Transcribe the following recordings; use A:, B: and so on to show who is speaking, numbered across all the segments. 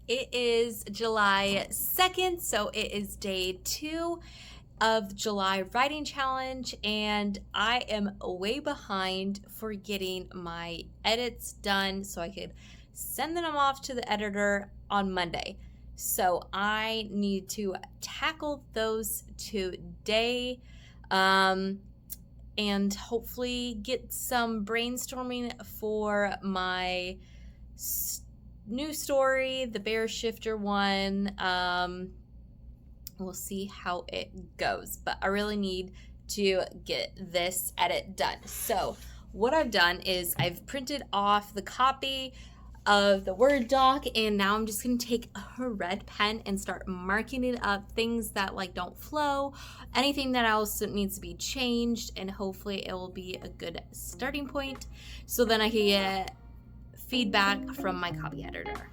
A: It is July 2nd, so it is day 2 of July writing challenge, and I am way behind for getting my edits done so I could send them off to the editor on Monday. So I need to tackle those today, and hopefully get some brainstorming for my new story, the Bear Shifter one. We'll see how it goes, but I really need to get this edit done. So what I've done is I've printed off the copy of the Word doc, and now I'm just gonna take a red pen and start marking it up, things that like don't flow, anything that else needs to be changed, and hopefully it will be a good starting point so then I can get feedback from my copy editor.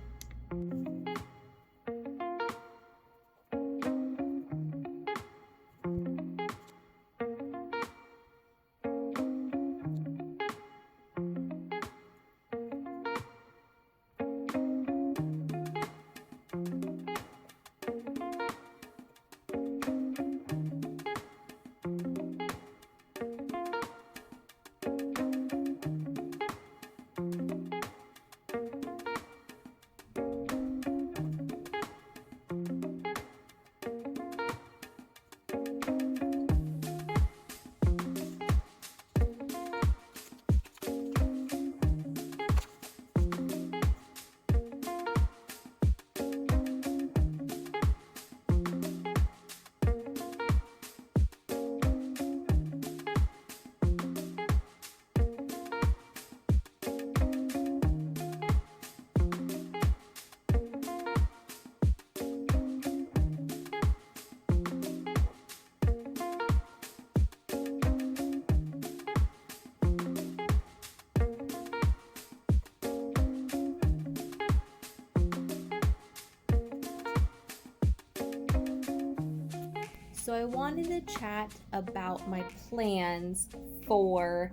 A: So I wanted to chat about my plans for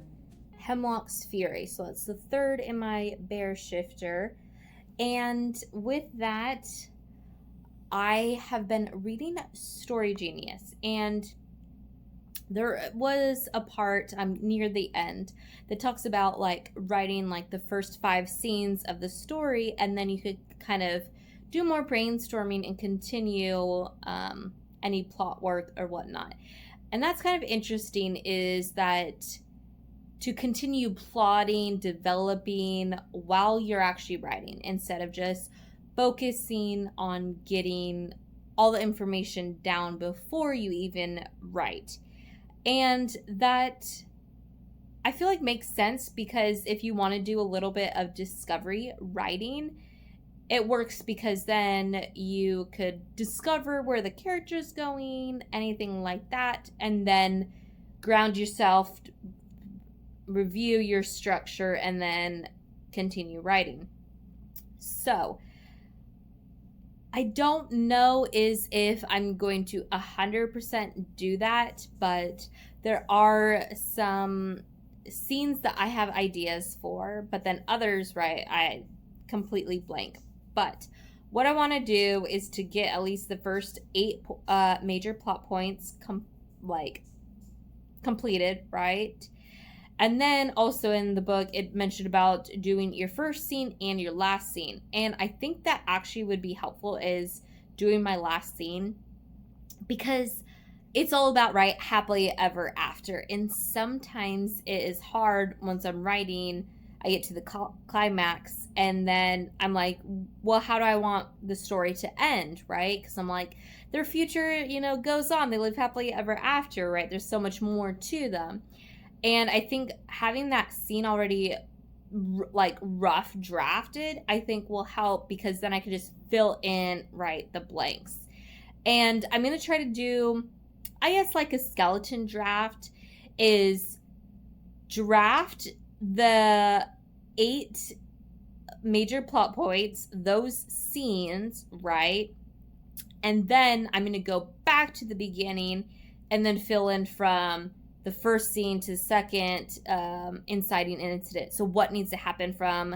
A: Hemlock's Fury. So it's the third in my Bear Shifter. And with that, I have been reading Story Genius, and there was a part near the end that talks about like writing like the first 5 scenes of the story, and then you could kind of do more brainstorming and continue any plot work or whatnot. And that's kind of interesting, is that to continue plotting, developing while you're actually writing, instead of just focusing on getting all the information down before you even write. And that I feel like makes sense, because if you want to do a little bit of discovery writing, it works, because then you could discover where the character's going, anything like that, and then ground yourself, review your structure, and then continue writing. So I don't know if I'm going to 100% do that, but there are some scenes that I have ideas for, but then others, right, I completely blank. But what I want to do is to get at least the first 8 major plot points completed, right? And then also in the book, it mentioned about doing your first scene and your last scene. And I think that actually would be helpful, is doing my last scene, because it's all about, right, happily ever after. And sometimes it is hard once I'm writing, I get to the climax, and then I'm like, well, how do I want the story to end, right? Because I'm like, their future, goes on. They live happily ever after, right? There's so much more to them. And I think having that scene already rough drafted, I think will help, because then I can just fill in, right, the blanks. And I'm going to try to do, I guess, like a skeleton draft, is draft the 8 major plot points, those scenes, right? And then I'm going to go back to the beginning and then fill in from the first scene to the second inciting incident. So what needs to happen from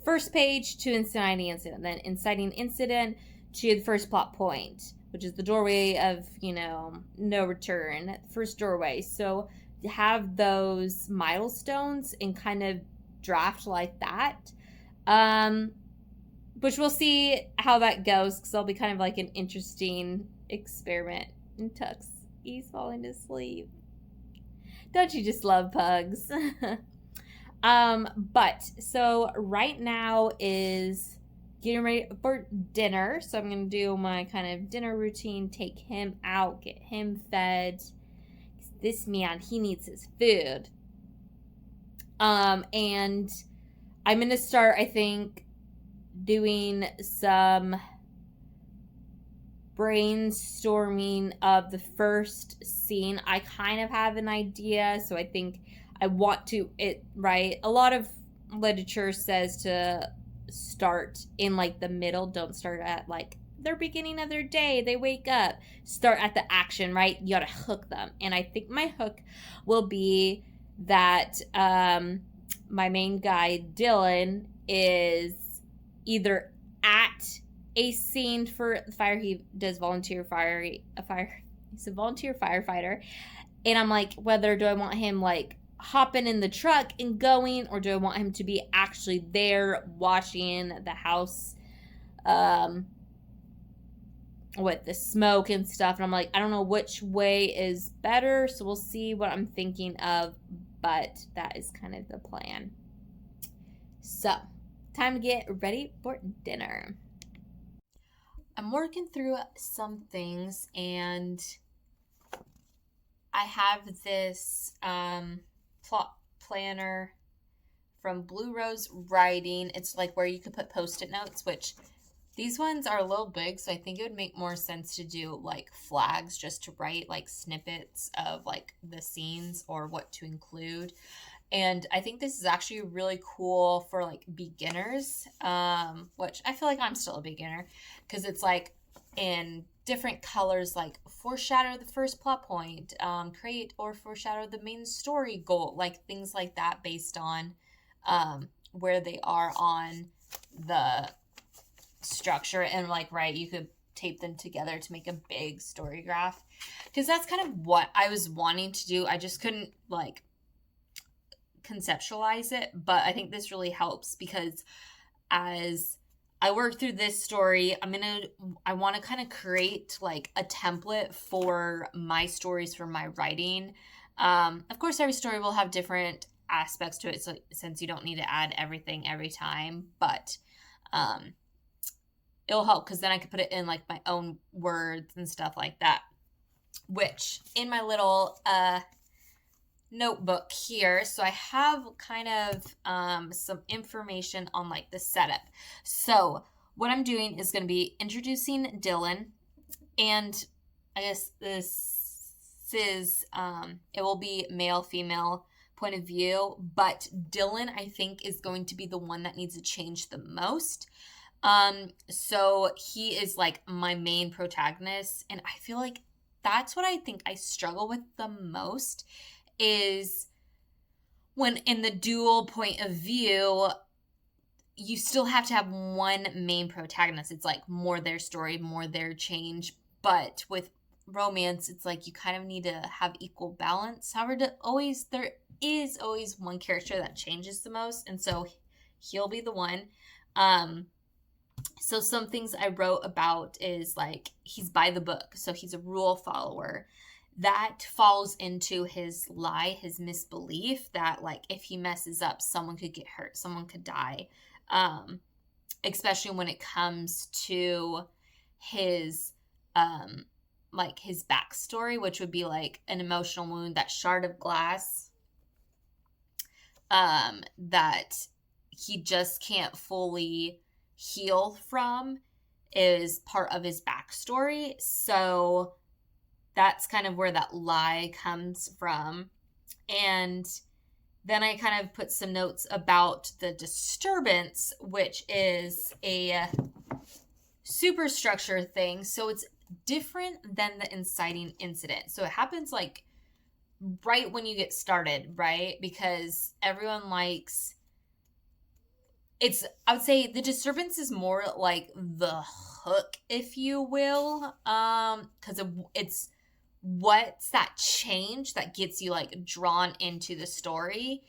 A: first page to inciting incident, then inciting incident to the first plot point, which is the doorway of, no return, first doorway. So have those milestones and kind of draft like that. Which we'll see how that goes, because that'll be kind of like an interesting experiment. And Tux, he's falling asleep. Don't you just love pugs? But so right now is getting ready for dinner. So I'm going to do my kind of dinner routine, take him out, get him fed. This man, he needs his food. And I'm going to start, I think, doing some brainstorming of the first scene. I kind of have an idea, so I think I want to right. A lot of literature says to start in like the middle. Don't start at like their beginning of their day. They wake up. Start at the action, right? You gotta hook them. And I think my hook will be that my main guy, Dylan, is either at a scene for the fire. He does volunteer fire. He's a volunteer firefighter. And I'm like, whether do I want him like hopping in the truck and going, or do I want him to be actually there watching the house with the smoke and stuff? And I'm like, I don't know which way is better, so we'll see what I'm thinking of, but that is kind of the plan. So time to get ready for dinner. I'm working through some things, and I have this plot planner from Blue Rose Writing. It's like where you could put Post-it notes, which these ones are a little big, so I think it would make more sense to do like flags, just to write like snippets of like the scenes or what to include. And I think this is actually really cool for like beginners, which I feel like I'm still a beginner, because it's like in different colors, like foreshadow the first plot point, create or foreshadow the main story goal, like things like that based on where they are on the structure. And like, right, you could tape them together to make a big story graph, because that's kind of what I was wanting to do. I just couldn't like conceptualize it, but I think this really helps, because as I work through this story, I want to kind of create like a template for my stories for my writing. Of course, every story will have different aspects to it, so since you don't need to add everything every time, but it'll help, because then I can put it in like my own words and stuff like that, which in my little notebook here, so I have kind of some information on like the setup. So what I'm doing is going to be introducing Dylan, and I guess this is it will be male female point of view, but Dylan I think is going to be the one that needs to change the most. So he is like my main protagonist, and I feel like that's what I think I struggle with the most, is when in the dual point of view, you still have to have one main protagonist. It's like more their story, more their change. But with romance, it's like you kind of need to have equal balance. However, there is always one character that changes the most, and so he'll be the one. So some things I wrote about is like he's by the book, so he's a rule follower. That falls into his lie, his misbelief that like if he messes up, someone could get hurt, someone could die. Especially when it comes to his like his backstory, which would be like an emotional wound, that shard of glass that he just can't fully heal from is part of his backstory. So that's kind of where that lie comes from. And then I kind of put some notes about the disturbance, which is a superstructure thing. So it's different than the inciting incident. So it happens like right when you get started, right? Because everyone likes I would say the disturbance is more like the hook, if you will. Because it's what's that change that gets you like drawn into the story.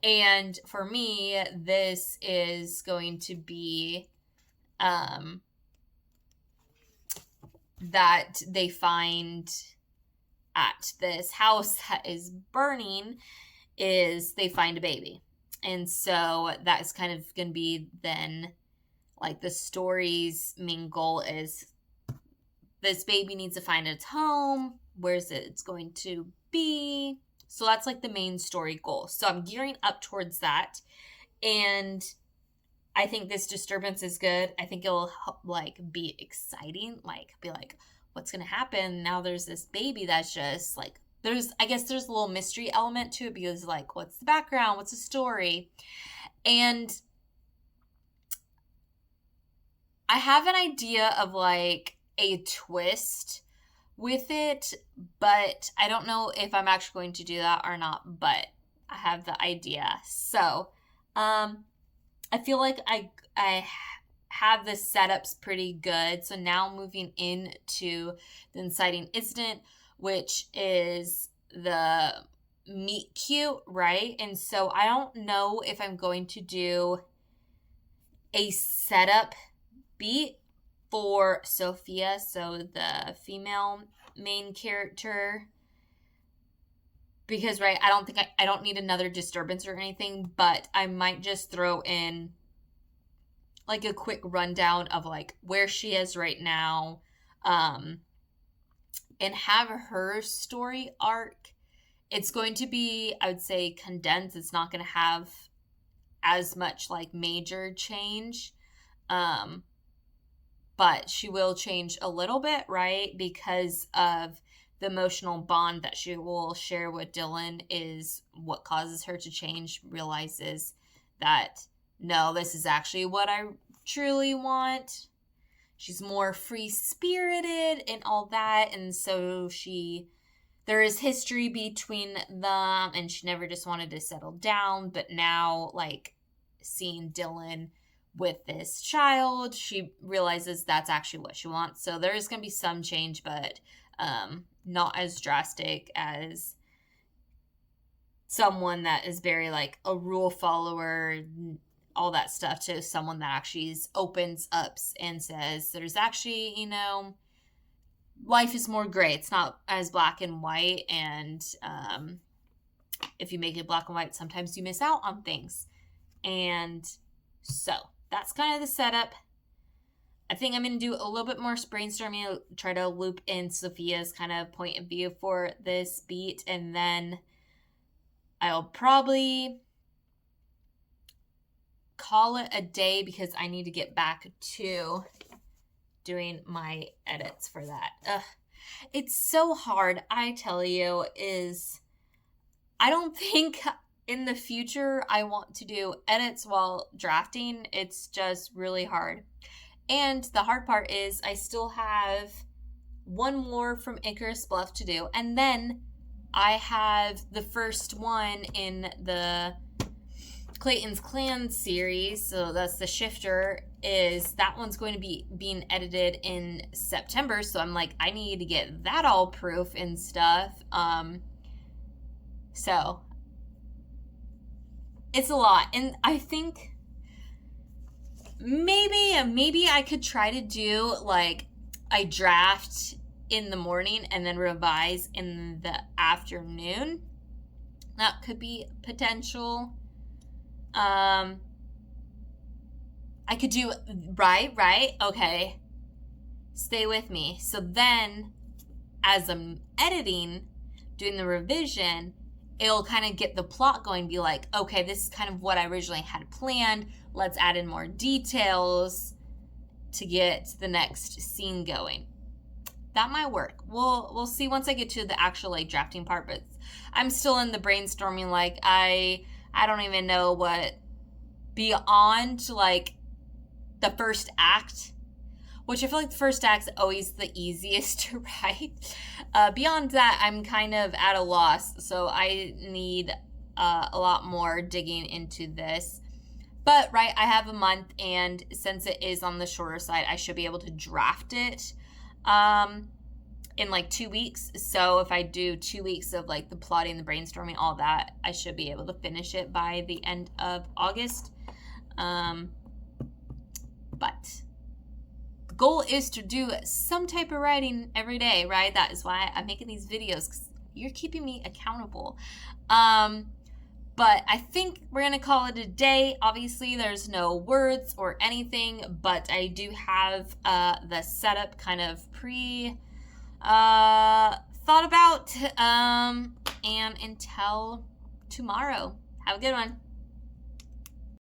A: And for me, this is going to be that they find at this house that is burning is they find a baby. And so that is kind of going to be then like the story's main goal is this baby needs to find its home. Where's it's going to be? So that's like the main story goal. So I'm gearing up towards that. And I think this disturbance is good. I think it'll like be exciting. Like be like, what's going to happen? Now there's this baby that's just like, I guess there's a little mystery element to it because like, what's the background? What's the story? And I have an idea of like a twist with it, but I don't know if I'm actually going to do that or not, but I have the idea. So, I feel like I have the setups pretty good. So now moving into the inciting incident, which is the meet cute, right? And so I don't know if I'm going to do a setup beat for Sophia, so the female main character, because right, I don't need another disturbance or anything, but I might just throw in like a quick rundown of like where she is right now, and have her story arc. It's going to be, I would say, condensed. It's not going to have as much like major change, but she will change a little bit, right? Because of the emotional bond that she will share with Dylan is what causes her to change, realizes that, no, this is actually what I truly want. She's more free-spirited and all that, and so there is history between them, and she never just wanted to settle down, but now, like, seeing Dylan with this child, she realizes that's actually what she wants. So there is going to be some change, but not as drastic as someone that is very like a rule follower, all that stuff, to someone that actually opens up and says there's actually, life is more gray. It's not as black and white, and if you make it black and white, sometimes you miss out on things. And so that's kind of the setup. I think I'm going to do a little bit more brainstorming, try to loop in Sophia's kind of point of view for this beat, and then I'll probably call it a day because I need to get back to doing my edits for that. It's so hard, I tell you, I don't think in the future I want to do edits while drafting. It's just really hard. And the hard part is I still have one more from Icarus Bluff to do, and then I have the first one in the Clayton's Clan series, so that's the shifter, that one's going to be being edited in September, so I'm like, I need to get that all proof and stuff. So it's a lot, and I think maybe I could try to do like a draft in the morning and then revise in the afternoon. That could be potential. I could do right. Okay. Stay with me. So then as I'm editing, doing the revision, it'll kind of get the plot going, be like, okay, this is kind of what I originally had planned. Let's add in more details to get the next scene going. That might work. We'll see once I get to the actual like drafting part, but I'm still in the brainstorming. Like I don't even know what beyond like the first act, which I feel like the first act's always the easiest to write. Beyond that, I'm kind of at a loss, so I need a lot more digging into this.
B: But, right, I have a month, and since it is on the shorter side, I should be able to draft it in like 2 weeks. So if I do 2 weeks of like the plotting, the brainstorming, all that, I should be able to finish it by the end of August. But the goal is to do some type of writing every day, right? That is why I'm making these videos, because you're keeping me accountable. But I think we're going to call it a day. Obviously, there's no words or anything, but I do have the setup kind of thought about. And until tomorrow, have a good one.